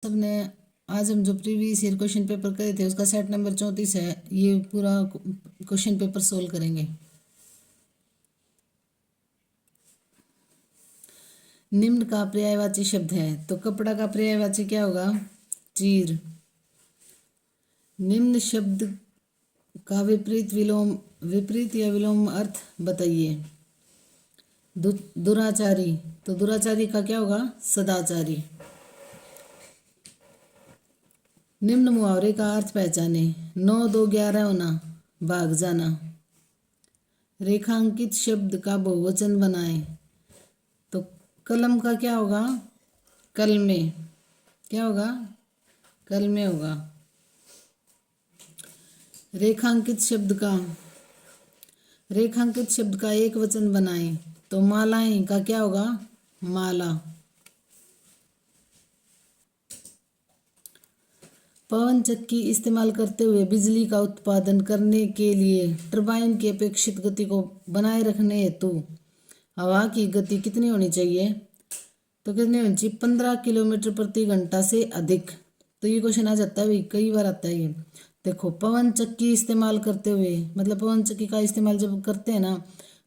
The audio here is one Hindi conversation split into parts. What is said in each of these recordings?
सबने आज हम जो प्रीवियस ईयर क्वेश्चन पेपर करे थे उसका सेट नंबर 34 है। ये पूरा क्वेश्चन पेपर सोल्व करेंगे। निम्न का पर्यायवाची शब्द है, तो कपड़ा का पर्यायवाची क्या होगा? चीर। निम्न शब्द का विपरीत या विलोम अर्थ बताइए। दुराचारी, तो दुराचारी का क्या होगा? सदाचारी। निम्न मुहावरे का अर्थ पहचाने। 9 2 11 होना, भाग जाना। रेखांकित शब्द का बहुवचन बनाए, तो कलम का क्या होगा? कलमे। क्या होगा? कलमे होगा। रेखांकित शब्द का एक वचन बनाए, तो मालाएं का क्या होगा? माला। पवन चक्की इस्तेमाल करते हुए बिजली का उत्पादन करने के लिए टरबाइन की अपेक्षित गति को बनाए रखने हेतु हवा की गति कितनी होनी चाहिए? तो कितनी होनी चाहिए? 15 किलोमीटर प्रति घंटा से अधिक। तो ये क्वेश्चन आ जाता है भाई, कई बार आता है ये। देखो, पवन चक्की इस्तेमाल करते हुए, मतलब पवन चक्की का इस्तेमाल जब करते हैं ना,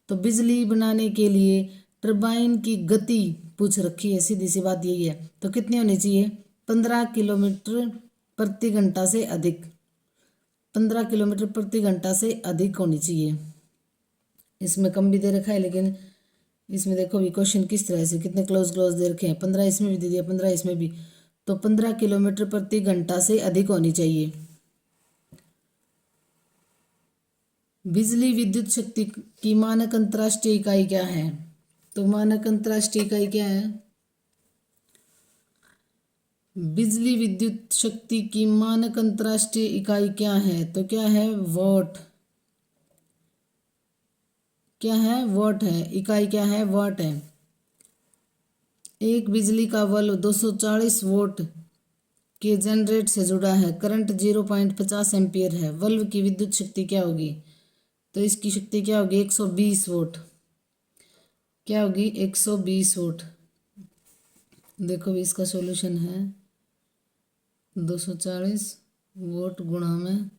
तो बिजली बनाने के लिए टरबाइन की गति पूछ रखी है। सीधी सी बात यही है। तो कितनी होनी चाहिए? 15 किलोमीटर प्रति घंटा से अधिक। 15 किलोमीटर प्रति घंटा से अधिक होनी चाहिए। इसमें कम भी दे रखा है, लेकिन इसमें देखो भी क्वेश्चन किस तरह से, कितने क्लोज दे रखे हैं। 15 इसमें भी दे दिया, 15 इसमें भी। तो 15 किलोमीटर प्रति घंटा से अधिक होनी चाहिए। बिजली विद्युत शक्ति की मानक अंतर्राष्ट्रीय इकाई क्या है? तो मानक अंतर्राष्ट्रीय इकाई क्या है? बिजली विद्युत शक्ति की मानक अंतर्राष्ट्रीय इकाई क्या है? तो क्या है? वॉट। क्या है? वॉट है। इकाई क्या है? वॉट है। एक बिजली का बल्ब 240 वोल्ट के जनरेटर से जुड़ा है। करंट 0.50 एम्पियर है। बल्ब की विद्युत शक्ति क्या होगी? तो इसकी शक्ति क्या होगी? 120 वोल्ट। क्या होगी? 120 वोल्ट। देखो भी इसका सॉल्यूशन है 240 वोल्ट गुणा में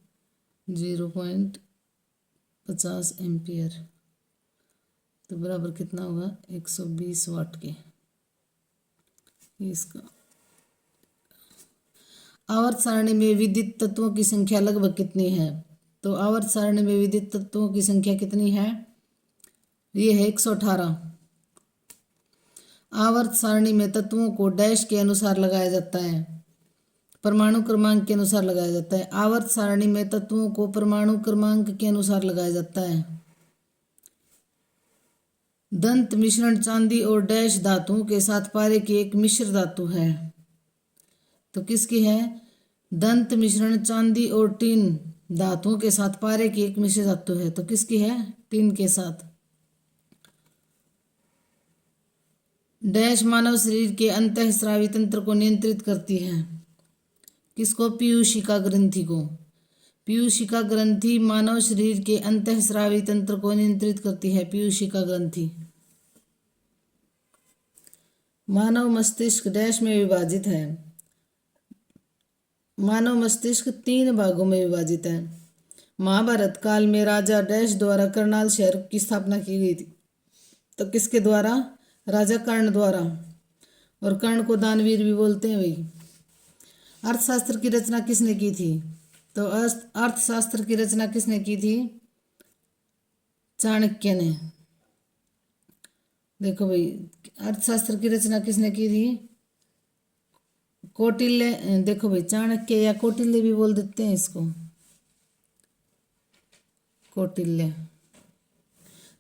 0.50 एम्पियर, तो बराबर कितना होगा? 120 वाट के। इसका आवर्त सारणी में विद्युत तत्वों की संख्या लगभग कितनी है? तो आवर्त सारणी में विद्युत तत्वों की संख्या कितनी है? ये है 118। आवर्त सारणी में तत्वों को डैश के अनुसार लगाया जाता है, परमाणु क्रमांक के अनुसार लगाया जाता है। आवर्त सारणी में तत्वों को परमाणु क्रमांक के अनुसार लगाया जाता है। दंत मिश्रण चांदी और डैश धातुओं के साथ पारे की एक मिश्र धातु है। तो किसकी है? दंत मिश्रण चांदी और टीन धातुओं के साथ पारे की एक मिश्र धातु है। तो किसकी है? टीन के साथ। डैश मानव शरीर के अंतःस्रावी तंत्र को नियंत्रित करती है। किसको? पीयूषिका ग्रंथि को। पीयूषिका ग्रंथि मानव शरीर के अंतःस्रावी तंत्र को नियंत्रित करती है। पीयूषिका ग्रंथि। मानव मस्तिष्क डैश में विभाजित है। मानव मस्तिष्क 3 भागों में विभाजित है। महाभारत काल में राजा डैश द्वारा करनाल शहर की स्थापना की गई थी। तो किसके द्वारा? राजा कर्ण द्वारा। और कर्ण को दानवीर भी बोलते हैं भाई। अर्थशास्त्र की रचना किसने की थी? तो अर्थशास्त्र की रचना किसने की थी? चाणक्य ने। देखो भाई, अर्थशास्त्र की रचना किसने की थी? कौटिल्य। देखो भाई, चाणक्य या कौटिल्य भी बोल देते हैं इसको। कौटिल्य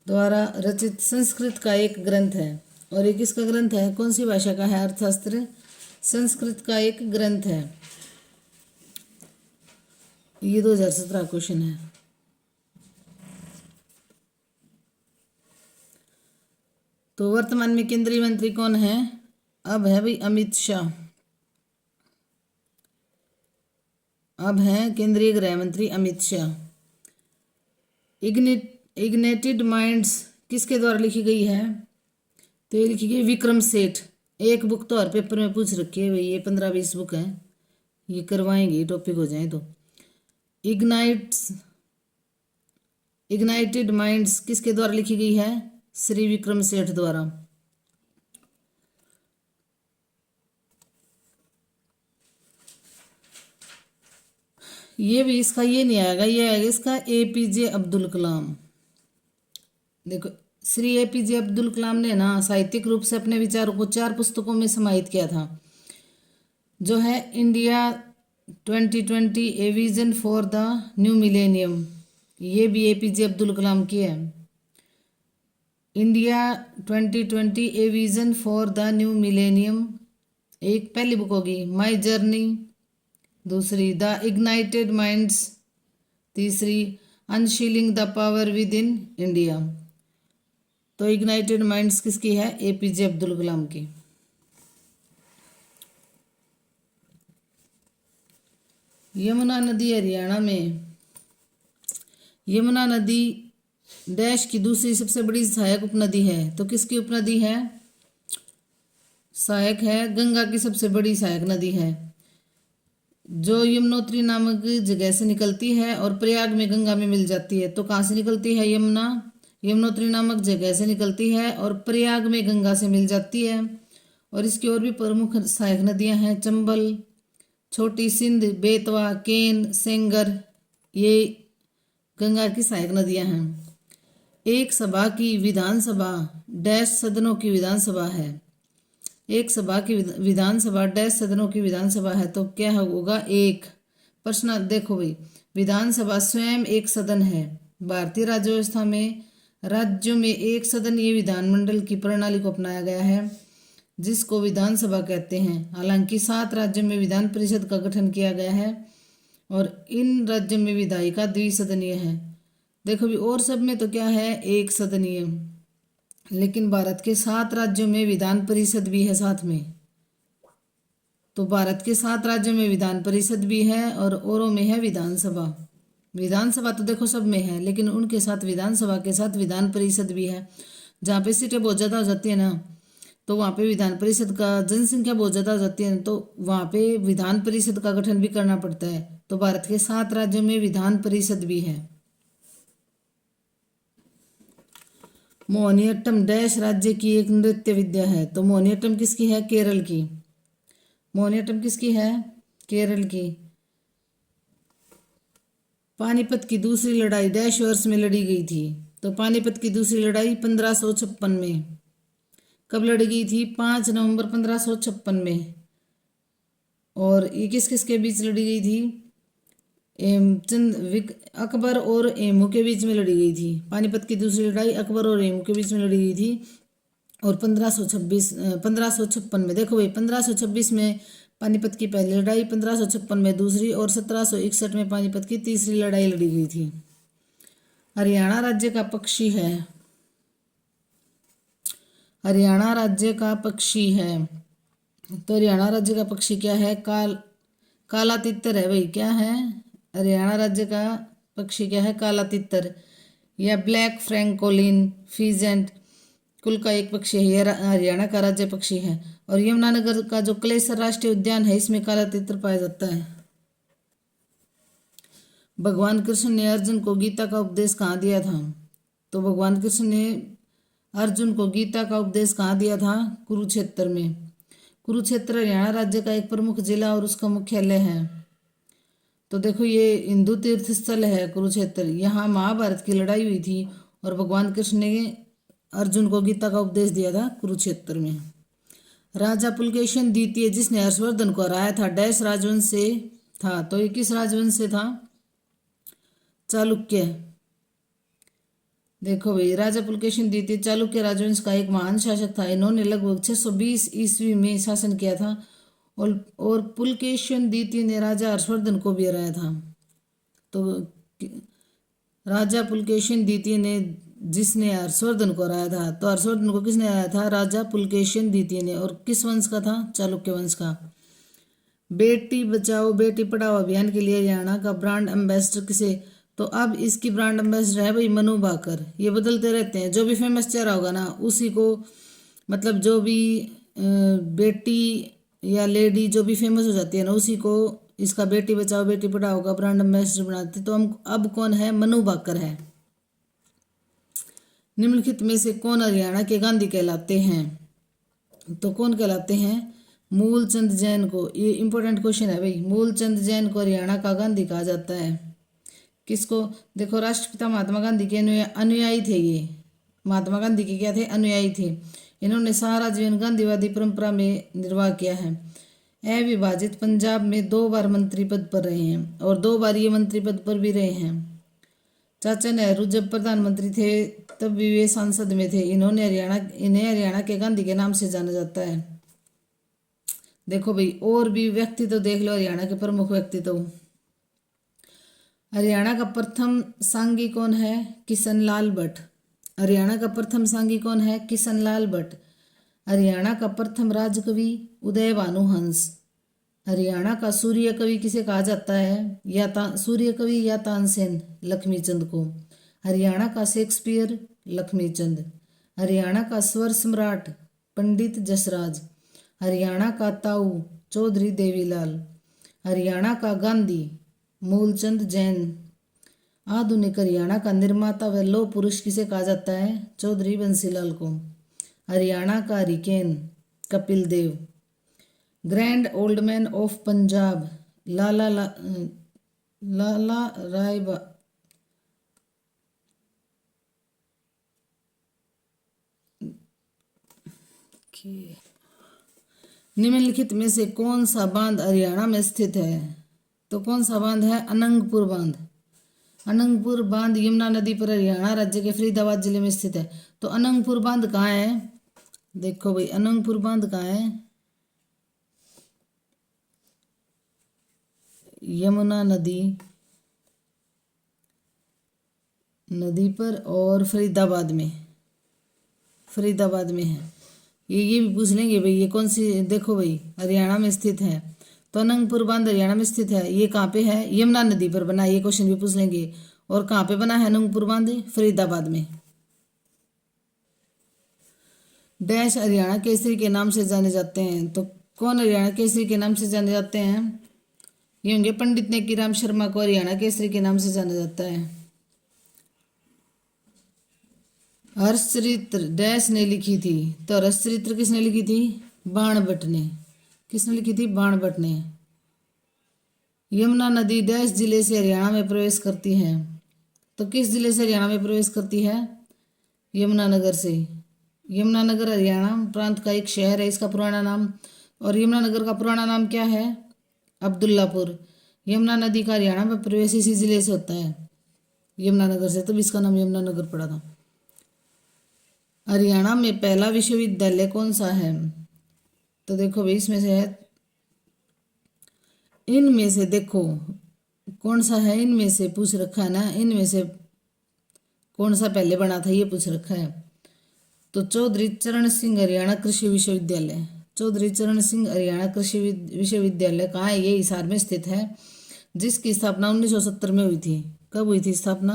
द्वारा रचित संस्कृत का एक ग्रंथ है। और ये किसका ग्रंथ है? कौन सी भाषा का है? अर्थशास्त्र संस्कृत का एक ग्रंथ है। ये 2017 क्वेश्चन है। तो वर्तमान में केंद्रीय मंत्री कौन है? अब है भाई अमित शाह। अब है केंद्रीय गृह मंत्री अमित शाह। इग्नेटेड माइंड्स किसके द्वारा लिखी गई है? तो ये लिखी गई विक्रम सेठ। एक बुक तो हर पेपर में पूछ रखी है भाई, ये 15-20 बुक है, ये करवाएंगे टॉपिक हो जाए तो। इग्नाइटेड माइंड्स किसके द्वारा लिखी गई है? श्री विक्रम सेठ द्वारा। ये भी इसका ये नहीं आएगा, ये आएगा इसका एपीजे अब्दुल कलाम। देखो श्री एपीजे अब्दुल कलाम ने ना साहित्यिक रूप से अपने विचारों को 4 पुस्तकों में समाहित किया था, जो है India 2020 a vision for the new millennium, ये भी एपीजे अब्दुल कलाम की है। India 2020 a vision for the new millennium एक पहली बुक होगी। माई जर्नी दूसरी। द इग्नाइटेड माइंड्स तीसरी। Unleashing the power within India. तो इग्नाइटेड माइंड्स किसकी है? एपीजे अब्दुल कलाम की। यमुना नदी हरियाणा में, यमुना नदी डैश की दूसरी सबसे बड़ी सहायक उपनदी है, तो किसकी उपनदी है? सहायक है, गंगा की सबसे बड़ी सहायक नदी है, जो यमुनोत्री नामक जगह से निकलती है और प्रयाग में गंगा में मिल जाती है। तो कहाँ से निकलती है? यमुनोत्री नामक जगह से निकलती है और प्रयाग में गंगा से मिल जाती है। और इसकी और भी प्रमुख सहायक नदियां हैं चंबल, छोटी सिंध, बेतवा, केन, सेंगर, ये गंगा की सहायक नदियां हैं। एक सभा की विधानसभा डैश सदनों की विधानसभा है। एक सभा की विधानसभा डैश सदनों की विधानसभा है, तो क्या होगा? एक। प्रश्न देखो भाई, विधानसभा स्वयं एक सदन है। भारतीय राज्य व्यवस्था में राज्यों में एक सदन ये विधानमंडल की प्रणाली को अपनाया गया है, जिसको विधानसभा कहते हैं। हालांकि 7 राज्यों में विधान परिषद का गठन किया गया है और इन राज्यों में विधायिका द्विसदनीय है। देखो भी, और सब में तो क्या है? एक सदनीय। लेकिन भारत के 7 राज्यों में विधान परिषद भी है साथ में। तो भारत के 7 राज्यों में विधान परिषद भी है और औरों में है विधानसभा। विधानसभा तो देखो सब में है, लेकिन उनके साथ विधानसभा के साथ विधान परिषद भी है। जहाँ पे सीटें बहुत ज़्यादा हो जाती है ना, तो वहाँ पे विधान परिषद का जनसंख्या बहुत ज़्यादा हो जाती है, तो वहाँ पे विधान परिषद का गठन भी करना पड़ता है। तो भारत के 7 राज्यों में विधान परिषद भी है। मोहिनीअट्टम डैश राज्य की एक नृत्य विद्या है, तो मोहिनीअट्टम किसकी है? केरल की। मोहिनीअट्टम किसकी है? केरल की। पानीपत की दूसरी लड़ाई डैश वर्ष में लड़ी गई थी, तो पानीपत की दूसरी लड़ाई 1556 में। कब लड़ी गई थी? 5 नवंबर 1556 में। और ये किस किस के बीच लड़ी गई थी? अकबर और एमू के बीच में लड़ी गई थी। पानीपत की दूसरी लड़ाई अकबर और एमू के बीच में लड़ी गई थी। और 1556 में, देखो भाई, 1526 में पानीपत की पहली लड़ाई, 1556 में दूसरी और 1761 में पानीपत की तीसरी लड़ाई लड़ी गई थी। हरियाणा राज्य का पक्षी है, हरियाणा राज्य का पक्षी है, तो हरियाणा राज्य का पक्षी क्या है? काला तितर है भाई। क्या है? हरियाणा राज्य का पक्षी क्या है? काला तितर या ब्लैक फ्रैंकोलिन फीजेंट कुल का एक पक्षी है। यह हरियाणा का राज्य पक्षी है। और यमुनानगर का जो क्लेसर राष्ट्रीय उद्यान है, इसमें काला तितर पाया जाता है। भगवान कृष्ण ने अर्जुन को गीता का उपदेश कहाँ दिया था? तो भगवान कृष्ण ने अर्जुन को गीता का उपदेश कहाँ दिया था? कुरुक्षेत्र में। कुरुक्षेत्र हरियाणा राज्य का एक प्रमुख जिला और उसका मुख्यालय है। तो देखो, ये हिंदू तीर्थ स्थल है कुरुक्षेत्र। यहाँ महाभारत की लड़ाई हुई थी और भगवान कृष्ण ने अर्जुन को गीता का उपदेश दिया था कुरुक्षेत्र में। राजा पुलकेशिन द्वितीय, जिसने हर्षवर्धन को हराया था, डैश राजवंश से था, तो ये किस राजवंश से था? चालुक्य। देखो भाई, राजा पुलकेशिन द्वितीय चालुक्य राजवंश का एक महान शासक था। इन्होंने लगभग 620 ईस्वी में शासन किया था और पुलकेशिन द्वितीय ने राजा हर्षवर्धन को भी हराया था। तो राजा पुलकेशिन द्वितीय ने, जिसने हर्षवर्धन को हराया था, तो हर्षवर्धन को किसने हराया था? राजा पुलकेशिन द्वितीय ने। और किस वंश का था? चालुक्य वंश का। बेटी बचाओ बेटी पढ़ाओ अभियान के लिए हरियाणा का ब्रांड एम्बेसडर किसे? तो अब इसकी ब्रांड एम्बेसडर है भाई मनु भाकर। ये बदलते रहते हैं, जो भी फेमस चेहरा होगा ना, उसी को, मतलब जो भी बेटी या लेडी जो भी फेमस हो जाती है ना, उसी को इसका बेटी बचाओ बेटी पढ़ाओ का ब्रांड एम्बेसडर बनाते। तो हम अब कौन है? मनु भाकर है। निम्नलिखित में से कौन हरियाणा के गांधी कहलाते हैं? तो कौन कहलाते हैं? मूलचंद जैन को। ये इंपॉर्टेंट क्वेश्चन है भाई। मूलचंद जैन को हरियाणा का गांधी कहा जाता है। किसको? देखो, राष्ट्रपिता महात्मा गांधी के अनुयायी थे ये। महात्मा गांधी के क्या थे? अनुयायी थे। इन्होंने सारा जीवन गांधीवादी परंपरा में निर्वाह किया है। अविभाजित पंजाब में 2 बार मंत्री पद पर रहे हैं और 2 बार ये मंत्री पद पर भी रहे हैं। चाचा नेहरू जब प्रधानमंत्री थे तब भी वे सांसद में थे। इन्हें हरियाणा के गांधी के नाम से जाना जाता है। देखो भाई, और भी व्यक्तित्व देख लो हरियाणा के प्रमुख व्यक्तित्व। हरियाणा का प्रथम सांगी कौन है? किशनलाल भट्ट। हरियाणा का प्रथम सांगी कौन है? किशनलाल भट्ट। हरियाणा का प्रथम राजकवि उदय भानु हंस। हरियाणा का सूर्य कवि किसे कहा जाता है? सूर्य कवि या तानसेन? लक्ष्मीचंद को। हरियाणा का शेक्सपियर? लक्ष्मीचंद। हरियाणा का स्वर सम्राट? पंडित जसराज। हरियाणा का ताऊ? चौधरी देवीलाल। हरियाणा का गांधी? मूलचंद जैन। आधुनिक हरियाणा का निर्माता व लौह पुरुष किसे कहा जाता है? चौधरी बंसीलाल को। हरियाणा का hurricane? Kapil Dev. Grand old man of Punjab? Lala Rai निम्नलिखित में से कौन सा बांध हरियाणा में स्थित है? तो कौन सा बांध है? अनंगपुर बांध। अनंगपुर बांध यमुना नदी पर हरियाणा राज्य के फरीदाबाद जिले में स्थित है। तो अनंगपुर बांध कहाँ है? देखो भाई, अनंगपुर बांध कहाँ है? यमुना नदी पर और फरीदाबाद में है। ये भी पूछ लेंगे भाई, ये कौन सी? देखो भाई, हरियाणा में स्थित है। तो अनंगपुर बांध हरियाणा में स्थित है। ये कहाँ पे है? यमुना नदी पर बना है। ये क्वेश्चन भी पूछ लेंगे। और कहाँ पे बना है अनंगपुर बांध? फरीदाबाद में। डैश हरियाणा केसरी के नाम से जाने जाते हैं। तो कौन हरियाणा केसरी के नाम से जाने जाते हैं? ये होंगे पंडित नेकीराम शर्मा को हरियाणा केसरी के नाम से जाना जाता है। हर्षचरित्र डैश ने लिखी थी। तो हर्षचरित्र किसने लिखी थी? बाणभट्ट ने। किसने लिखी थी? बाणभट्ट ने। यमुना नदी डैश जिले से हरियाणा में प्रवेश करती है। तो किस जिले से हरियाणा में प्रवेश करती है? यमुनानगर से। यमुनानगर हरियाणा प्रांत का एक शहर है, इसका पुराना नाम। और यमुनानगर का पुराना नाम क्या है? अब्दुल्लापुर। यमुना नदी का हरियाणा में प्रवेश इसी जिले से होता है, यमुनानगर से, तब इसका नाम यमुनानगर पड़ा था। हरियाणा में पहला विश्वविद्यालय कौन सा है? तो देखो भाई, इसमें से है, इनमें से देखो कौन सा है, इनमें से पूछ रखा है ना, इनमें से कौन सा पहले बना था ये पूछ रखा है। तो चौधरी चरण सिंह हरियाणा कृषि विश्वविद्यालय। चौधरी चरण सिंह हरियाणा कृषि विश्वविद्यालय कहाँ है? ये हिसार में स्थित है, जिसकी स्थापना 1970 में हुई थी। कब हुई थी स्थापना?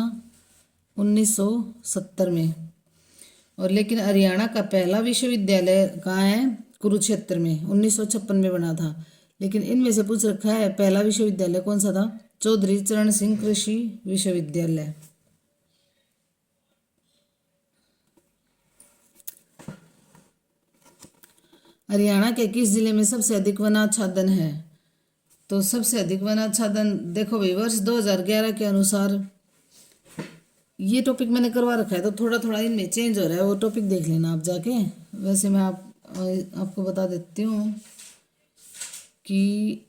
1970 में। और लेकिन हरियाणा का पहला विश्वविद्यालय कहाँ है? कुरुक्षेत्र में, 1956 में बना था। लेकिन इनमें से पूछ रखा है पहला विश्वविद्यालय कौन सा था? चौधरी चरण सिंह कृषि विश्वविद्यालय। हरियाणा के किस जिले में सबसे अधिक वनाच्छादन है? तो सबसे अधिक वनाच्छादन देखो भाई, वर्ष 2011 के अनुसार, ये टॉपिक मैंने करवा रखा है तो थोड़ा थोड़ा इनमें चेंज हो रहा है, वो टॉपिक देख लेना आप जाके। वैसे मैं आपको बता देती हूँ कि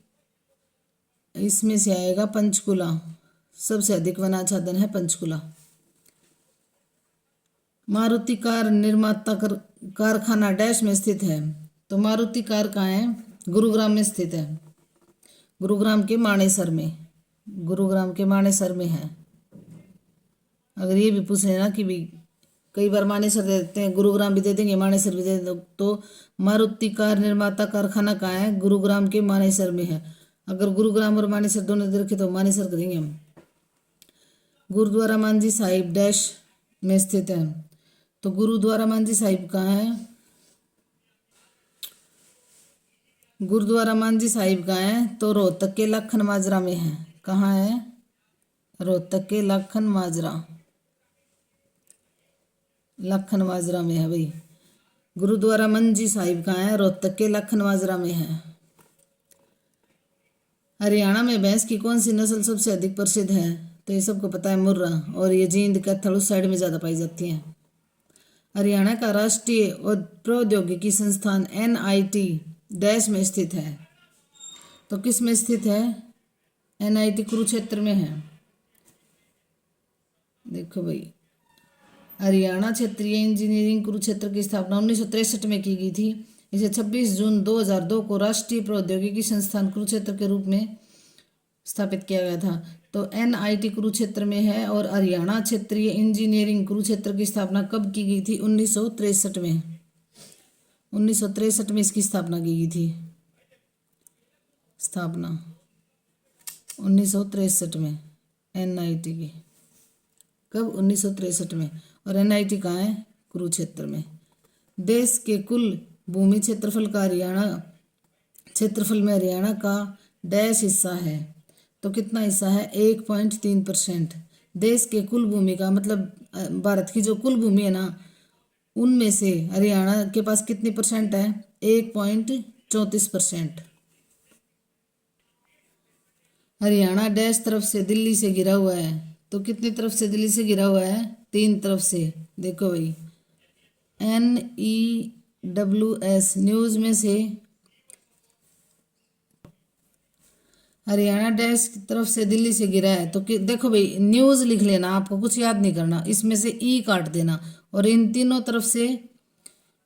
इसमें से आएगा पंचकुला, सबसे अधिक वनाच्छादन है पंचकुला। मारुति कार निर्माता कारखाना डैश में स्थित है। तो मारुति कार कहाँ है? गुरुग्राम में स्थित है, गुरुग्राम के मानेसर में, गुरुग्राम के मानेसर में है। अगर ये भी पूछ लेना कि भाई कई बार मानेसर दे देते हैं, गुरुग्राम भी दे देंगे, मानेसर भी दे देंगे, तो मारुति कार निर्माता कारखाना कहाँ है? गुरुग्राम के मानेसर में है। अगर गुरुग्राम और मानेसर दोनों दे रखे तो मानेसर करेंगे हम। गुरुद्वारा मांझी साहिब डैश में स्थित है। तो गुरुद्वारा मांझी साहिब कहाँ है? गुरुद्वारा मांझी साहिब कहाँ है? तो रोहतक के लखन माजरा में है। कहाँ है? रोहतक के लखन माजरा, लखन माजरा में है भाई। गुरुद्वारा मंजी साहिब कहाँ है? रोहतक के लखन माजरा में है। हरियाणा में भैंस की कौन सी नस्ल सबसे अधिक प्रसिद्ध है? तो ये सबको पता है, मुर्रा। और ये जींद कैथल उस साइड में ज़्यादा पाई जाती हैं। हरियाणा का राष्ट्रीय प्रौद्योगिकी संस्थान NIT डैश में स्थित है। तो किस में स्थित है? NIT कुरुक्षेत्र में है। देखो भाई, हरियाणा क्षेत्रीय इंजीनियरिंग कुरुक्षेत्र की स्थापना 1963 में की गई थी। इसे 26 जून 2002 को राष्ट्रीय प्रौद्योगिकी संस्थान कुरुक्षेत्र के रूप में स्थापित किया गया था। तो NIT कुरुक्षेत्र में है। और हरियाणा क्षेत्रीय इंजीनियरिंग कुरुक्षेत्र की स्थापना कब की गई थी? 1963 में। 1963 में इसकी स्थापना की गई थी। स्थापना 1963 में NIT की। कब? 1963 में। और NIT कहाँ है? कुरुक्षेत्र में। देश के कुल भूमि क्षेत्रफल का क्षेत्रफल में हरियाणा का डैश हिस्सा है। तो कितना हिस्सा है? 1.3%। देश के कुल भूमि का मतलब भारत की जो कुल भूमि है ना, उनमें से हरियाणा के पास कितनी परसेंट है? 1.34%। हरियाणा डैश तरफ से दिल्ली से घिरा हुआ है। तो कितनी तरफ से दिल्ली से घिरा हुआ है? 3 तरफ से। देखो भाई, NEWS न्यूज में से हरियाणा डैश की तरफ से दिल्ली से घिरा है। तो देखो भाई, न्यूज लिख लेना, आपको कुछ याद नहीं करना, इसमें से ई काट देना। और इन तीनों तरफ से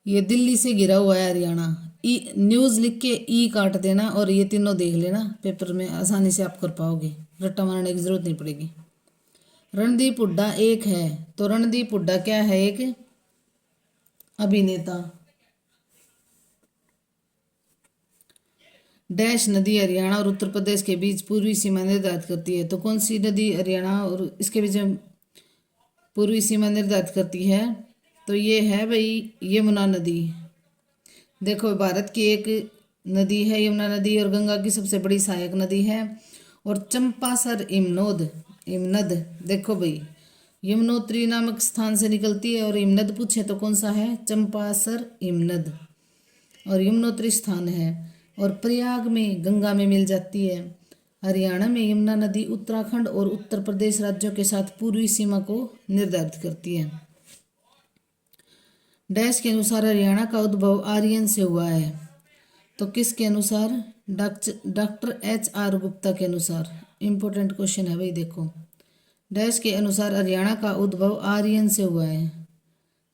ये दिल्ली से घिरा हुआ है हरियाणा। ई न्यूज लिख के ई काट देना और ये तीनों देख लेना, पेपर में आसानी से आप कर पाओगे, रट्टा मारने की जरूरत नहीं पड़ेगी। रणदीप हुड्डा एक है। तो रणदीप हुड्डा क्या है? एक अभिनेता। डैश नदी हरियाणा और उत्तर प्रदेश के बीच पूर्वी सीमा निर्धारित करती है। तो कौन सी नदी हरियाणा और इसके बीच पूर्वी सीमा निर्धारित करती है? तो ये है भाई यमुना नदी। देखो, भारत की एक नदी है यमुना नदी, और गंगा की सबसे बड़ी सहायक नदी है। और चंपासर हिमनद देखो भाई, यमुनोत्री नामक स्थान से निकलती है। और हिमनद पूछे तो कौन सा है? चंपासर हिमनद। और यमुनोत्री स्थान है। और प्रयाग में गंगा में मिल जाती है। हरियाणा में यमुना नदी उत्तराखंड और उत्तर प्रदेश राज्यों के साथ पूर्वी सीमा को निर्धारित करती है। डैश के अनुसार हरियाणा का उद्भव आर्यन से हुआ है। तो किसके अनुसार? डॉक्टर HR गुप्ता के अनुसार। इंपॉर्टेंट क्वेश्चन है भाई, देखो। डैश के अनुसार हरियाणा का उद्भव आर्यन से हुआ है।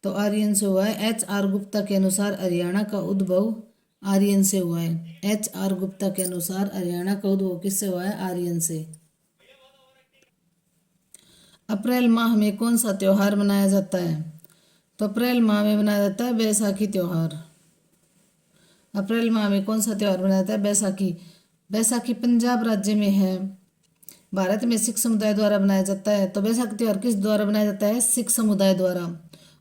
तो आर्यन से हुआ है। HR गुप्ता के अनुसार हरियाणा का उद्भव आर्यन से हुआ है। HR गुप्ता के अनुसार हरियाणा का उद्भव किससे हुआ है? आर्यन से। अप्रैल माह में कौन सा त्योहार मनाया जाता है? तो अप्रैल माह में मनाया जाता है बैसाखी त्योहार। अप्रैल माह में कौन सा त्योहार मनाया जाता है? बैसाखी। बैसाखी पंजाब राज्य में है। भारत में सिख समुदाय द्वारा मनाया जाता है। तो बैसाखी त्योहार किस द्वारा मनाया जाता है? सिख समुदाय द्वारा।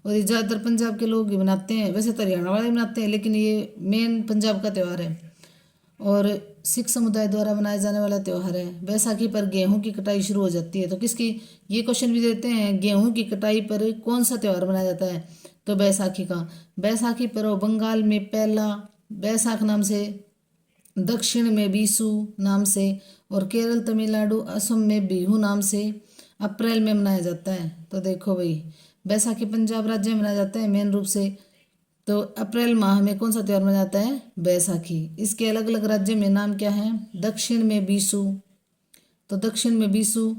और ये ज़्यादातर पंजाब के लोग ही मनाते हैं, वैसे तो हरियाणा वाले मनाते हैं, लेकिन ये मेन पंजाब का त्यौहार है और सिख समुदाय द्वारा मनाया जाने वाला त्यौहार है। बैसाखी पर गेहूं की कटाई शुरू हो जाती है। तो किसकी? ये क्वेश्चन भी देते हैं, गेहूं की कटाई पर कौन सा त्यौहार मनाया जाता है? तो बैसाखी का। बैसाखी पर्व बंगाल में पहला बैसाख नाम से, दक्षिण में बीसू नाम से, और केरल, तमिलनाडु, असम में बिहू नाम से अप्रैल में मनाया जाता है। तो देखो भाई, बैसाखी पंजाब राज्य में मनाया जाता है मेन रूप से। तो अप्रैल माह में कौन सा त्यौहार मनाया जाता है? बैसाखी। इसके अलग अलग राज्य में नाम क्या है? दक्षिण में बीसू। तो दक्षिण में बीसू,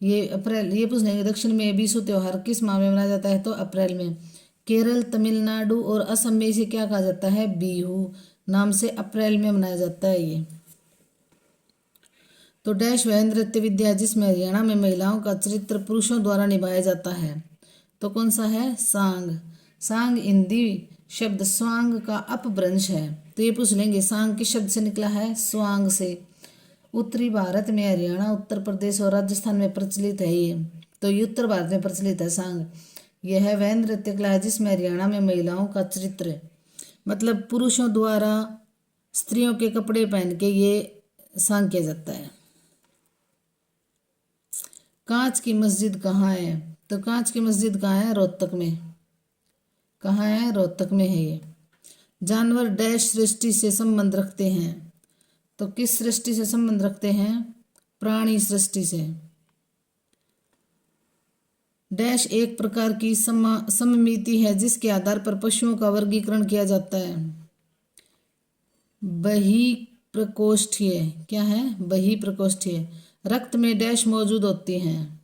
ये अप्रैल, ये पूछ लेंगे दक्षिण में बीसू त्यौहार किस माह में मनाया जाता है? तो अप्रैल में। केरल, तमिलनाडु और असम में इसे क्या कहा जाता है? बिहू नाम से अप्रैल में मनाया जाता है ये। तो डैश वह नृत्य विद्या जिसमें हरियाणा में महिलाओं का चरित्र पुरुषों द्वारा निभाया जाता है। तो कौन सा है? सांग। सांग हिंदी शब्द स्वांग का अपभ्रंश है। तो ये पूछ लेंगे सांग किस शब्द से निकला है? स्वांग से। उत्तरी भारत में हरियाणा, उत्तर प्रदेश और राजस्थान में प्रचलित है ये। तो ये उत्तर भारत में प्रचलित है सांग। यह वह नृत्य कला है जिसमें हरियाणा में महिलाओं का चरित्र मतलब पुरुषों द्वारा स्त्रियों के कपड़े पहन के ये सांग किया जाता है। कांच की मस्जिद कहाँ है? तो कांच की मस्जिद कहाँ है? रोहतक में। कहाँ है? रोहतक में है ये। जानवर डैश सृष्टि से संबंध रखते हैं? तो किस सृष्टि से संबंध रखते हैं? प्राणी सृष्टि से। डैश एक प्रकार की सममिति है जिसके आधार पर पशुओं का वर्गीकरण किया जाता है। बहिप्रकोष्ठीय। क्या है? बहिप्रकोष्ठीय। रक्त में डैश मौजूद होती हैं?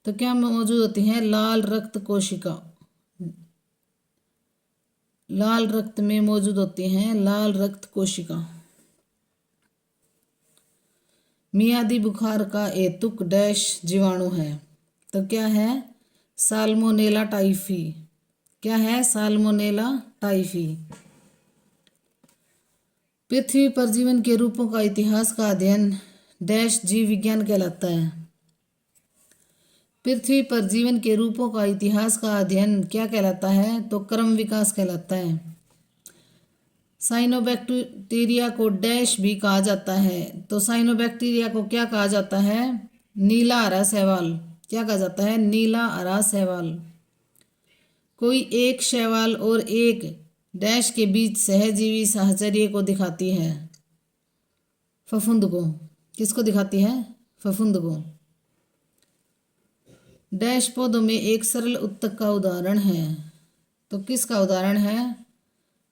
तो क्या मौजूद होती हैं? लाल रक्त कोशिका। लाल रक्त में मौजूद होती हैं लाल रक्त कोशिका। मियादी बुखार का हेतुक डैश जीवाणु है? तो क्या है? Salmonella typhi. क्या है? Salmonella typhi. पृथ्वी पर जीवन के रूपों का इतिहास का अध्ययन डैश जीव विज्ञान कहलाता है? पृथ्वी पर जीवन के रूपों का इतिहास का अध्ययन क्या कहलाता है? तो क्रम विकास कहलाता है। साइनोबैक्टीरिया को डैश भी कहा जाता है? तो साइनोबैक्टीरिया को क्या कहा जाता है? नीला हरा शैवाल। क्या कहा जाता है? नीला हरा शैवाल। कोई एक शैवाल और एक डैश के बीच सहजीवी साहचर्य को दिखाती है? फफूंद को। किसको दिखाती है? फफूंद को। डैश पौधों में एक सरल उत्तक का उदाहरण है? तो किसका उदाहरण है?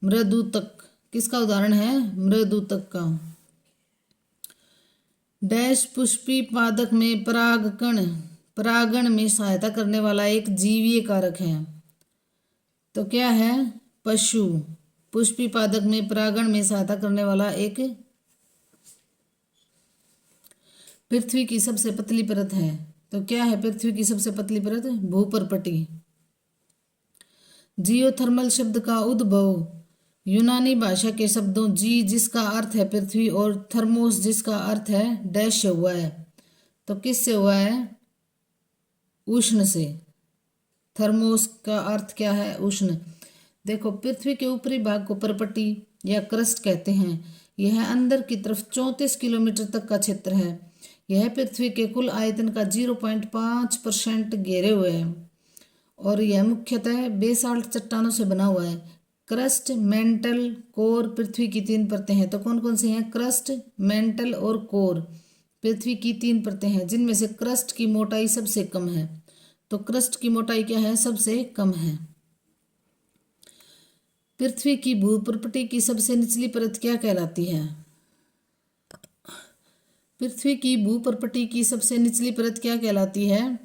मृदुतक। किसका उदाहरण है? मृदुतक का। डैश पुष्पी पादक में परागण में सहायता करने वाला एक जीवीय कारक है? तो क्या है? पशु। पुष्पी पादक में परागण में सहायता करने वाला एक पृथ्वी की सबसे पतली परत है? तो क्या है पृथ्वी की सबसे पतली परत? भूपर्पटी। जियोथर्मल शब्द का उद्भव यूनानी भाषा के शब्दों जी जिसका अर्थ है पृथ्वी और थर्मोस जिसका अर्थ है डैश से हुआ है? तो किससे हुआ है? उष्ण से। थर्मोस का अर्थ क्या है? उष्ण। देखो, पृथ्वी के ऊपरी भाग को परपटी या क्रस्ट कहते हैं। यह अंदर की तरफ 34 किलोमीटर तक का क्षेत्र है। यह पृथ्वी के कुल आयतन का 0.5% घेरे हुए है और यह मुख्यतः बेसाल्ट चट्टानों से बना हुआ है। क्रस्ट, मेंटल, कोर पृथ्वी की 3 परतें हैं। तो कौन कौन सी हैं? क्रस्ट, मेंटल और कोर पृथ्वी की 3 परतें हैं जिनमें से क्रस्ट की मोटाई सबसे कम है। तो क्रस्ट की मोटाई क्या है? सबसे कम है। पृथ्वी की भूपर्पटी की सबसे निचली परत क्या कहलाती है? पृथ्वी की भूपर्पटी की सबसे निचली परत क्या कहलाती है?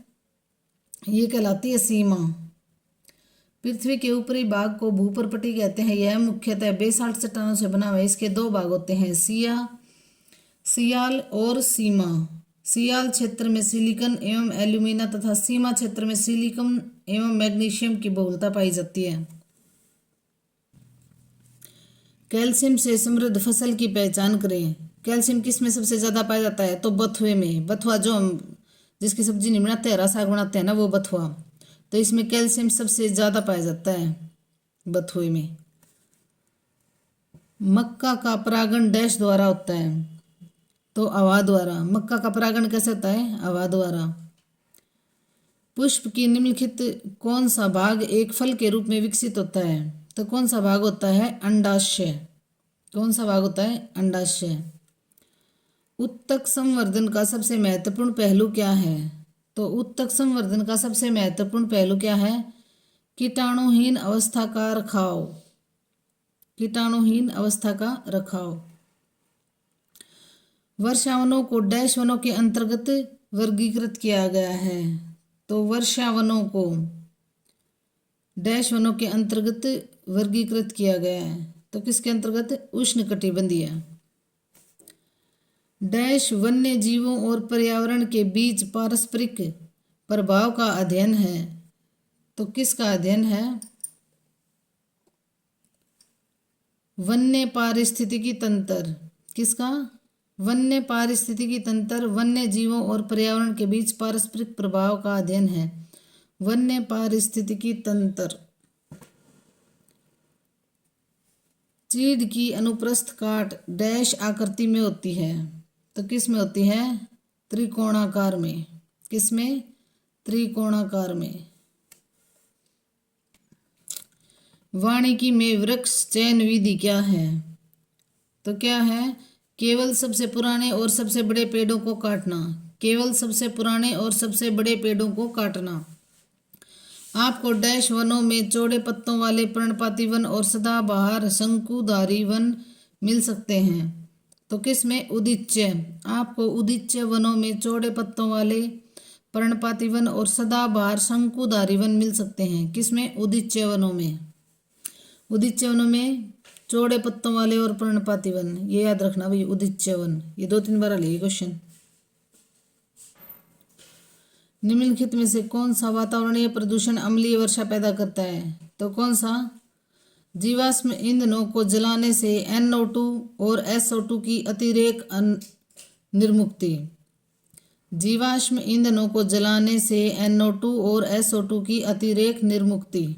ये कहलाती है सीमा। पृथ्वी के ऊपरी भाग को भूपर्पटी कहते हैं। यह मुख्यतः बेसाल्ट चट्टानों से बना हुआ है। इसके 2 भाग होते हैं, सियाल और सीमा। सियाल क्षेत्र में सिलिकन एवं एल्यूमिना तथा सीमा क्षेत्र में सिलिकन एवं मैग्नीशियम की बहुलता पाई जाती है। कैल्शियम से समृद्ध फसल की पहचान करें। कैल्शियम किस में सबसे ज़्यादा पाया जाता है? तो बथुए में। बथुआ जो हम जिसकी सब्जी नहीं बनाते, हरा साग बनाते हैं ना, वो बथुआ। तो इसमें कैल्शियम सबसे ज़्यादा पाया जाता है बथुए में। मक्का का परागण डैश द्वारा होता है? तो हवा द्वारा। मक्का का परागण कैसे होता है? हवा द्वारा। पुष्प की निम्नलिखित कौन सा भाग एक फल के रूप में विकसित होता है? तो कौन सा भाग होता है? अंडाशय। कौन सा भाग होता है? अंडाशय। उत्तक संवर्धन का सबसे महत्वपूर्ण पहलू क्या है? तो उत्तक संवर्धन का सबसे महत्वपूर्ण पहलू क्या है? कीटाणुहीन अवस्था का रखाव। कीटाणुहीन अवस्था का रखाव। वर्षावनों को डैश वनों के अंतर्गत वर्गीकृत किया गया है? तो वर्षावनों को डैश वनों के अंतर्गत वर्गीकृत किया गया है। तो किसके अंतर्गत? उष्णकटिबंधीय। डैश वन्य जीवों और पर्यावरण के बीच पारस्परिक प्रभाव का अध्ययन है? तो किसका अध्ययन है? वन्य पारिस्थितिकी तंत्र। किसका? वन्य पारिस्थितिकी तंत्र वन्य जीवों और पर्यावरण के बीच पारस्परिक प्रभाव का अध्ययन है। वन्य पारिस्थितिकी तंत्र चीड़ की अनुप्रस्थ काट डैश आकृति में होती है, तो किस में होती है? त्रिकोणाकार में। किस में? त्रिकोणाकार में। वानिकी में वृक्ष चयन विधि क्या है? तो क्या है? केवल सबसे पुराने और सबसे बड़े पेड़ों को काटना। केवल सबसे पुराने और सबसे बड़े पेड़ों को काटना। आपको डैश वनों में चौड़े पत्तों वाले पर्णपाती वन और सदाबहार शंकुधारी वन मिल सकते हैं, तो किस में? उदीच्य। आपको उदीच्य वनों में चौड़े पत्तों वाले पर्णपाती वन और सदाबहार शंकुधारी वन मिल सकते हैं। किस में? उदीच्य वनों में। उदीच्य वनों में चौड़े पत्तों वाले और पर्णपाती वन, ये याद रखना भाई, उदीच्य वन। ये 2-3 बार आएगी क्वेश्चन। निम्नलिखित में से कौन सा वातावरणीय प्रदूषण अम्लीय वर्षा पैदा करता है? तो कौन सा? जीवाश्म ईंधनों को जलाने से NO2 और SO2 की अतिरेक निर्मुक्ति। जीवाश्म ईंधनों को जलाने से NO2 और SO2 की अतिरेक निर्मुक्ति।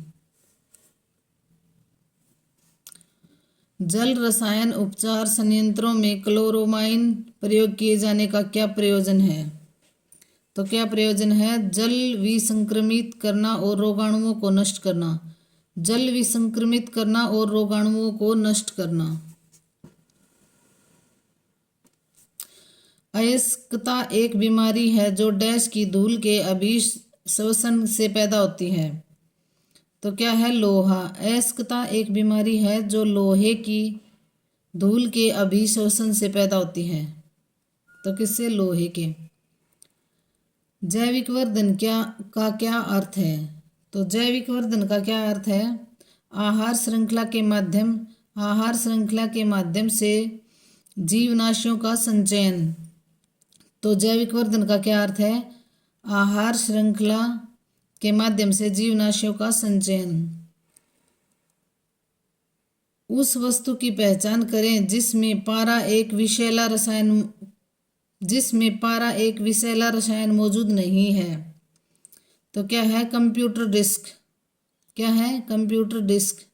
जल रसायन उपचार संयंत्रों में क्लोरोमाइन प्रयोग किए जाने का क्या प्रयोजन है? तो क्या प्रयोजन है? जल विसंक्रमित करना और रोगाणुओं को नष्ट करना। जल विसंक्रमित करना और रोगाणुओं को नष्ट करना। अयस्कता एक बीमारी है जो डैश की धूल के अभिश्वसन से पैदा होती है, तो क्या है? लोहा। अयस्कता एक बीमारी है जो लोहे की धूल के अभिश्वसन से पैदा होती है, तो किससे? लोहे के। जैविक वर्धन का क्या अर्थ है? तो जैविक वर्धन का क्या अर्थ है? आहार श्रृंखला के माध्यम से जीवनाशियों का संचयन। तो जैविक वर्धन का क्या अर्थ है? आहार श्रृंखला के माध्यम से जीवनाशियों का संचयन। उस वस्तु की पहचान करें जिसमें पारा एक विषैला रसायन मौजूद नहीं है, तो क्या है? Computer disk. क्या है? Computer disk.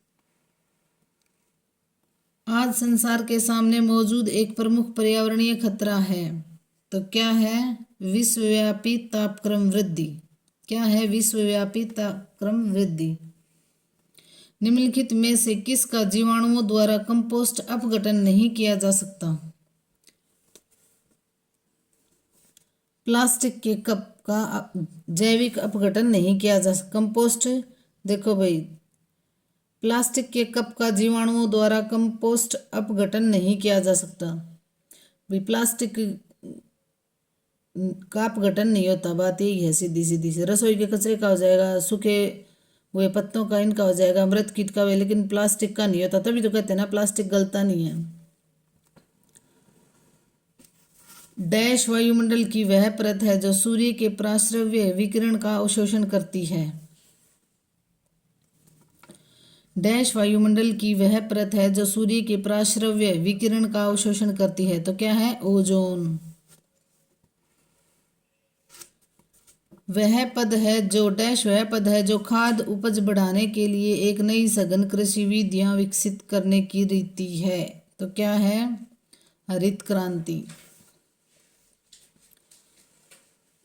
आज संसार के सामने मौजूद एक प्रमुख पर्यावरणीय खतरा है, तो क्या है? विश्वव्यापी तापक्रम वृद्धि। क्या है? विश्वव्यापी तापक्रम वृद्धि। निम्नलिखित में से किसका जीवाणुओं द्वारा कंपोस्ट अपघटन नहीं किया जा सकता? प्लास्टिक के कप का जैविक अपघटन नहीं किया जा सकता। कंपोस्ट, देखो भाई, प्लास्टिक के कप का जीवाणुओं द्वारा कंपोस्ट अपघटन नहीं किया जा सकता। भाई प्लास्टिक का अपघटन नहीं होता, बात यही है सीधी सीधी से। रसोई के कचरे का हो जाएगा, सूखे हुए पत्तों का, इनका हो जाएगा, मृत कीट का, लेकिन प्लास्टिक का नहीं होता। तभी तो कहते हैं ना प्लास्टिक गलता नहीं है। डैश वायुमंडल की वह परत है जो सूर्य के पराश्रव्य विकिरण का अवशोषण करती है। डैश वायुमंडल की वह परत है जो सूर्य के पराश्रव्य विकिरण का अवशोषण करती है, तो क्या है? ओजोन। वह पद है जो खाद्य उपज बढ़ाने के लिए एक नई सघन कृषि विधियां विकसित करने की रीति है, तो क्या है? हरित क्रांति।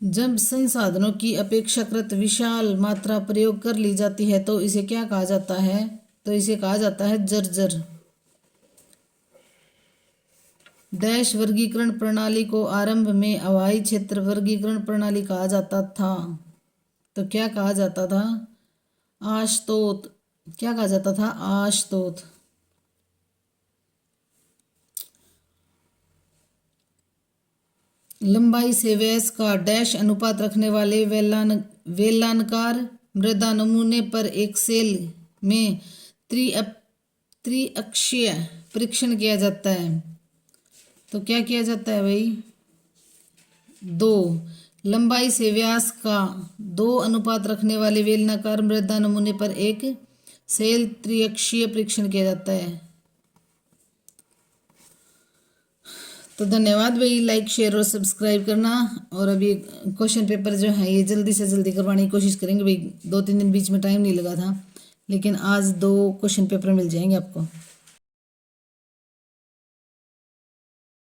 जब संसाधनों की अपेक्षाकृत विशाल मात्रा प्रयोग कर ली जाती है तो इसे क्या कहा जाता है? तो इसे कहा जाता है जर्जर। डैश वर्गीकरण प्रणाली को आरंभ में हवाई क्षेत्र वर्गीकरण प्रणाली कहा जाता था, तो क्या कहा जाता था? आशतोत। क्या कहा जाता था? आशतोत। लंबाई से व्यास का डैश अनुपात रखने वाले वेलानकार मृदा नमूने पर एक सेल में त्रिअक्षीय परीक्षण किया जाता है, तो क्या किया जाता है भाई? 2 लंबाई से व्यास का 2 अनुपात रखने वाले वेलनाकार मृदा नमूने पर एक सेल त्रिअक्षीय परीक्षण किया जाता है। तो धन्यवाद भाई, लाइक शेयर और सब्सक्राइब करना। और अभी क्वेश्चन पेपर जो है ये जल्दी से जल्दी करवाने की कोशिश करेंगे भाई। 2-3 दिन बीच में टाइम नहीं लगा था, लेकिन आज 2 क्वेश्चन पेपर मिल जाएंगे आपको।